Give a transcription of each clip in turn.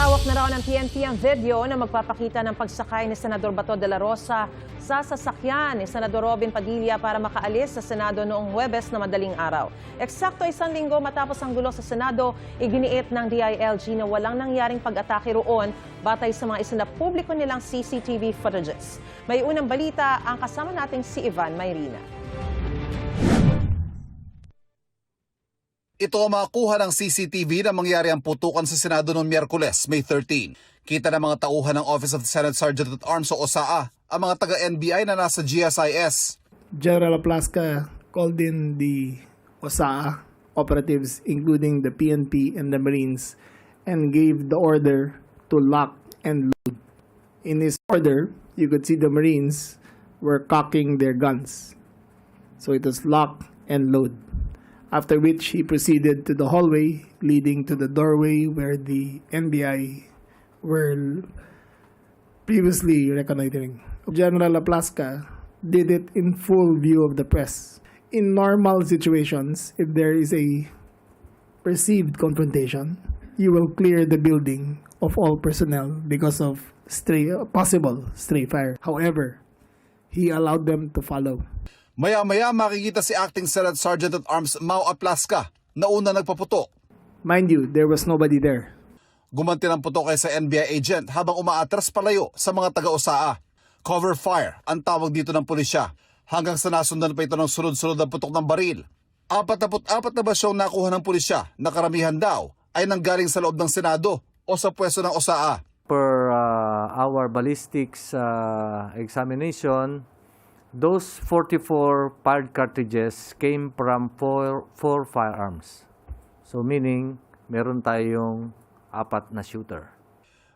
Hawak na raw ng PNP ang video na magpapakita ng pagsakay ni Senador Bato de la Rosa sa sasakyan ni Senador Robin Padilla para makaalis sa Senado noong Huwebes na madaling araw. Eksakto isang linggo matapos ang gulo sa Senado, iginiit ng DILG na walang nangyaring pag-atake roon batay sa mga isinapubliko nilang CCTV footages. May unang balita ang kasama nating si Ivan Mayrina. Ito ang makuha ng CCTV na mangyari ang putukan sa Senado noong Miyerkules, May 13. Kita ng mga tauhan ng Office of the Senate Sergeant at Arms o OSAA, ang mga taga-NBI na nasa GSIS. General Aplasca called in the OSAA operatives, including the PNP and the Marines, and gave the order to lock and load. In his order, you could see the Marines were cocking their guns. So it was lock and load. After which he proceeded to the hallway leading to the doorway where the NBI were previously reconnoitering. General Aplasca did it in full view of the press. In normal situations, if there is a perceived confrontation, you will clear the building of all personnel because of possible stray fire. However, he allowed them to follow. Maya-maya makikita si Acting Senate Sergeant at Arms Mau Aplasca na una nagpaputok. Mind you, there was nobody there. Gumanti ng putok kay sa NBI agent habang umaatras palayo sa mga taga-OSAA. Cover fire ang tawag dito ng pulisya hanggang sa nasundan pa ito ng sunod-sunod na putok ng baril. 44 na basyong nakuha ng pulisya na karamihan daw ay nanggaling sa loob ng Senado o sa pwesto ng OSAA. Per our ballistics examination, those 44 fired cartridges came from four firearms. So meaning, meron tayong 4 na shooter.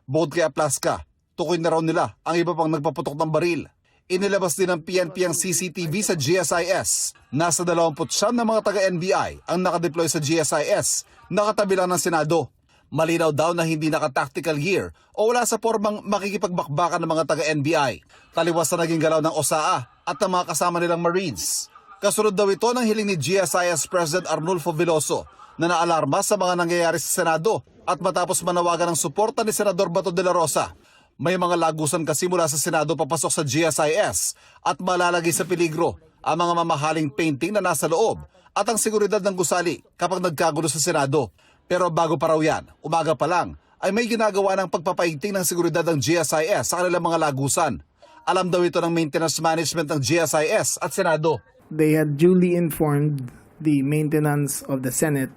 Bukod kay Aplasca, tukoy na raw nila ang iba pang nagpaputok ng baril. Inilabas din ng PNP ang CCTV sa GSIS. Nasa 29 na mga taga-NBI ang nakadeploy sa GSIS, nakatabi lang ng Senado. Malinaw daw na hindi naka-tactical gear o wala sa formang makikipagbakbakan ng mga taga-NBI. Taliwas na naging galaw ng OSAA at ng mga kasama nilang Marines. Kasunod daw ito ng hiling ni GSIS President Arnulfo Veloso na naalarma sa mga nangyayari sa Senado at matapos manawagan ng suporta ni Senador Bato de la Rosa. May mga lagusan kasi mula sa Senado papasok sa GSIS at malalagay sa peligro ang mga mamahaling painting na nasa loob at ang seguridad ng gusali kapag nagkagulo sa Senado. Pero bago pa raw yan, umaga pa lang, ay may ginagawa ng pagpapaigting ng seguridad ng GSIS sa kanilang mga lagusan. Alam daw ito ng maintenance management ng GSIS at Senado. They had duly informed the maintenance of the Senate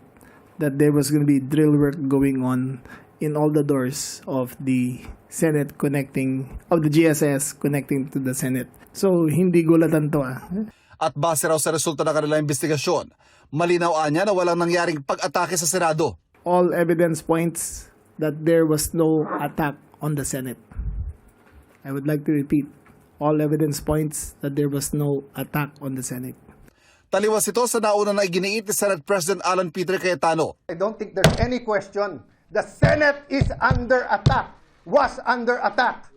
that there was going to be drill work going on in all the doors of the Senate of the GSIS connecting to the Senate. So, hindi gulatan to . At base raw sa resulta ng kanilang investigasyon, malinaw niya na walang nangyaring pag-atake sa Senado. All evidence points that there was no attack on the Senate. I would like to repeat, all evidence points that there was no attack on the Senate. Taliwas ito sa nauna na iginiit ni Senate President Alan Peter Cayetano. I don't think there's any question. The Senate is under attack, was under attack.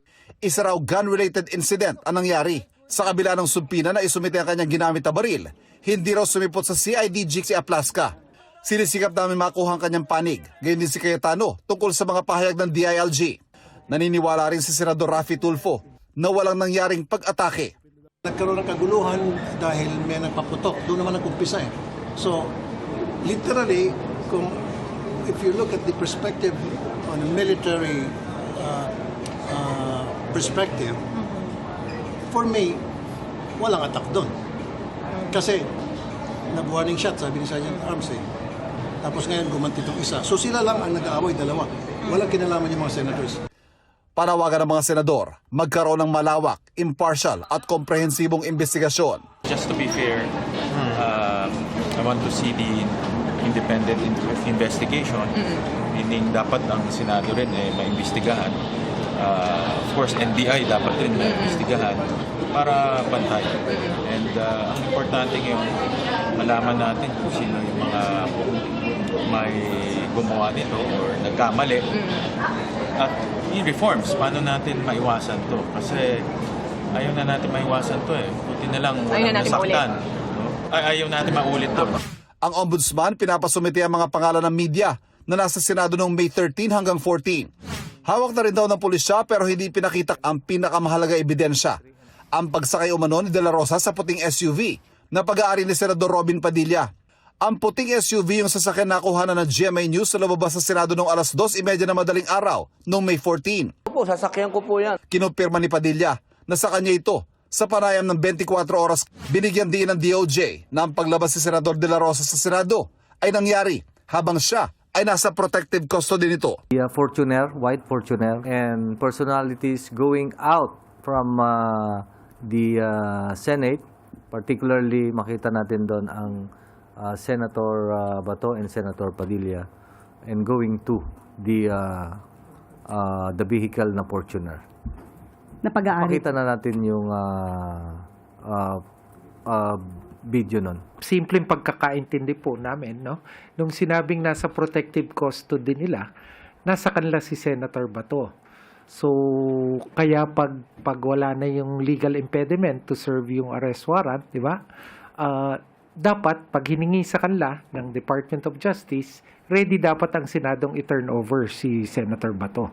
Isa raw gun-related incident ang nangyari. Sa kabila ng sumpina na isumite ang kanyang ginamit na baril, hindi raw sumipot sa CIDG si Aplasca. Sinisikap namin makuha ang kanyang panig, gayon din si Cayetano tungkol sa mga pahayag ng DILG. Naniniwala rin si Senador Raffy Tulfo na walang nangyaring pag-atake. Nagkaroon ng kaguluhan dahil may nagpaputok. Doon naman nag-umpisa . So, literally, if you look at the perspective on a military perspective, for me, walang attack doon. Kasi, nag-warning shot, sabi ni Sergeant Arms . Tapos ngayon, gumanti itong isa. So sila lang ang nag-aaway, dalawa. Walang kinalaman yung mga senators. Panawagan ng mga senador, magkaroon ng malawak, impartial at komprehensibong investigasyon. Just to be fair, I want to see the independent investigation. Meaning dapat ang Senado rin maimbestigahan. Of course, NBI dapat rin maimbestigahan para bantay. And ang importante ngayon, malaman natin kung sino yung mga may gumawa nito or nagkamali. At yung reforms, paano natin maiwasan to? Kasi ayaw na natin maiwasan to . Buti na lang walang nasaktan. Ayaw natin maulit to. Ang ombudsman pinapasumite ang mga pangalan ng media na nasa Senado noong May 13 hanggang 14. Hawak na rin daw ng pulisya pero hindi pinakita ang pinakamahalaga ebidensya, ang pagsakay umano ni De La Rosa sa puting SUV na pag-aari ni Senador Robin Padilla. Ang puting SUV yung sasakyan na nakuha na ng GMA News sa lumabas sa Senado noong alas 2:30 na madaling araw noong May 14. Po, sasakyan ko po yan. Kinumpirma ni Padilla na sa kanya ito. Sa panayam ng 24 oras, binigyan din ng DOJ na ang paglabas si Senador De La Rosa sa Senado ay nangyari habang siya ay nasa protective custody nito. The Fortuner, white Fortuner, and personalities going out from the Senate, particularly makita natin doon ang Senator Bato and Senator Padilla, and going to the vehicle na Fortuner. Na pag-aari. Makita na natin yung video nun. Simpleng pagkakaintindi po namin, no? Nung sinabing nasa protective custody nila, nasa kanila si Senator Bato. So, kaya pag wala na yung legal impediment to serve yung arrest warrant, di ba? Dapat, pag hiningi sa kanila ng Department of Justice, ready dapat ang Senadong i-turn over si Senator Bato.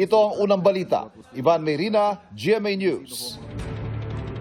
Ito ang unang balita. Ivan Mayrina, GMA News.